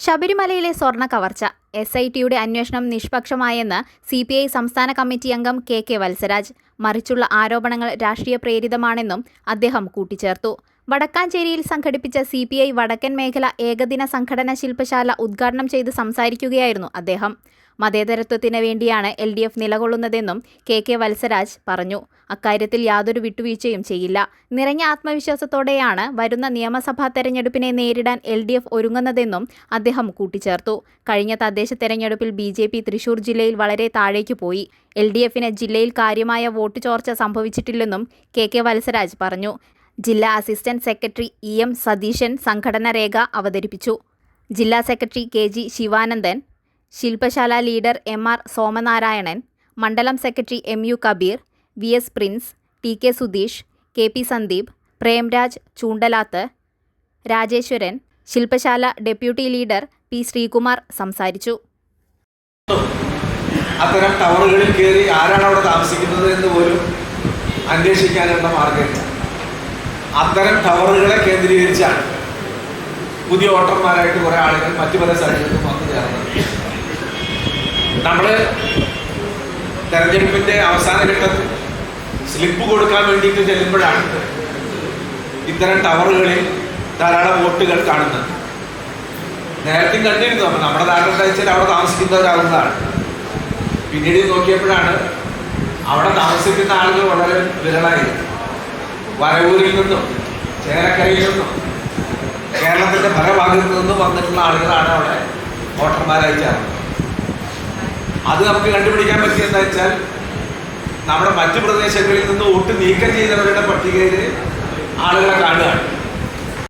ശബരിമലയിലെ സ്വർണ്ണ കവർച്ച SITയുടെ അന്വേഷണം നിഷ്പക്ഷമായെന്ന് CPI സംസ്ഥാന കമ്മിറ്റി അംഗം KK വത്സരാജ്. മറിച്ചുള്ള ആരോപണങ്ങൾ രാഷ്ട്രീയ പ്രേരിതമാണെന്നും അദ്ദേഹം കൂട്ടിച്ചേർത്തു. വടക്കാഞ്ചേരിയിൽ സംഘടിപ്പിച്ച CPI വടക്കൻ മേഖല ഏകദിന സംഘടന ശില്പശാല ഉദ്ഘാടനം ചെയ്ത് സംസാരിക്കുകയായിരുന്നു അദ്ദേഹം. മതേതരത്വത്തിന് വേണ്ടിയാണ് LDF നിലകൊള്ളുന്നതെന്നും KK വത്സരാജ് പറഞ്ഞു. അക്കാര്യത്തിൽ യാതൊരു വിട്ടുവീഴ്ചയും ചെയ്യില്ല. നിറഞ്ഞ ആത്മവിശ്വാസത്തോടെയാണ് വരുന്ന നിയമസഭാ തെരഞ്ഞെടുപ്പിനെ നേരിടാൻ LDF ഒരുങ്ങുന്നതെന്നും അദ്ദേഹം കൂട്ടിച്ചേർത്തു. കഴിഞ്ഞ തദ്ദേശ തെരഞ്ഞെടുപ്പിൽ BJP തൃശൂർ ജില്ലയിൽ വളരെ താഴേക്ക് പോയി. LDFന് ജില്ലയിൽ കാര്യമായ വോട്ട് ചോർച്ച സംഭവിച്ചിട്ടില്ലെന്നും KK വത്സരാജ് പറഞ്ഞു. ജില്ലാ അസിസ്റ്റന്റ് സെക്രട്ടറി EM സതീശൻ സംഘടന രേഖ അവതരിപ്പിച്ചു. ജില്ലാ സെക്രട്ടറി KG ശിവാനന്ദൻ, ശില്പശാല ലീഡർ MR സോമനാരായണൻ, മണ്ഡലം secretary MU Kabeer, VS Prince, TK Sudheesh, KP Sandeep, Premraj Choondalath, Rajeshwaran, ശില്പശാല ഡെപ്യൂട്ടി ലീഡർ P ശ്രീകുമാർ സംസാരിച്ചു. അത്തരം ടവറുകളിൽ കയറി ആരാണ് അവിടെ താമസിക്കുന്നത് എന്ന് പോലും അന്വേഷിക്കാനുള്ള മാർഗമില്ല. അത്തരം ടവറുകളെ കേന്ദ്രീകരിച്ചാണ് പുതിയ വോട്ടർമാരായിട്ട് കുറേ ആളുകൾ മറ്റു പല സ്ഥലങ്ങളിലും വന്നു ചേർന്നത്. നമ്മൾ തെരഞ്ഞെടുപ്പിൻ്റെ അവസാന ഘട്ടത്തിൽ സ്ലിപ്പ് കൊടുക്കാൻ വേണ്ടിയിട്ട് ചെല്ലുമ്പോഴാണ് ഇത്തരം ടവറുകളിൽ ധാരാളം വോട്ടുകൾ കാണുന്നത്. നേരത്തെ കണ്ടിരുന്നു. അപ്പം നമ്മുടെ നാട്ടിൽ വെച്ചാൽ അവിടെ താമസിക്കുന്നവരാകുന്നതാണ്. പിന്നീട് നോക്കിയപ്പോഴാണ് അവിടെ താമസിക്കുന്ന ആളുകൾ വളരെ വിരളായിരുന്നു. വരവൂരിൽ നിന്നും ചേലക്കരയിൽ നിന്നും കേരളത്തിൻ്റെ പല ഭാഗത്തു നിന്നും വന്നിട്ടുള്ള ആളുകളാണ് അവിടെ വോട്ടർമാരായി ചേർന്നത്. അത് നമുക്ക് കണ്ടുപിടിക്കാൻ പറ്റിയെന്ന് വെച്ചാൽ നമ്മുടെ മറ്റു പ്രദേശങ്ങളിൽ നിന്ന് വോട്ട് നീക്കം ചെയ്തവരുടെ പട്ടികയിൽ ആളുകളെ കാണുകയാണ്.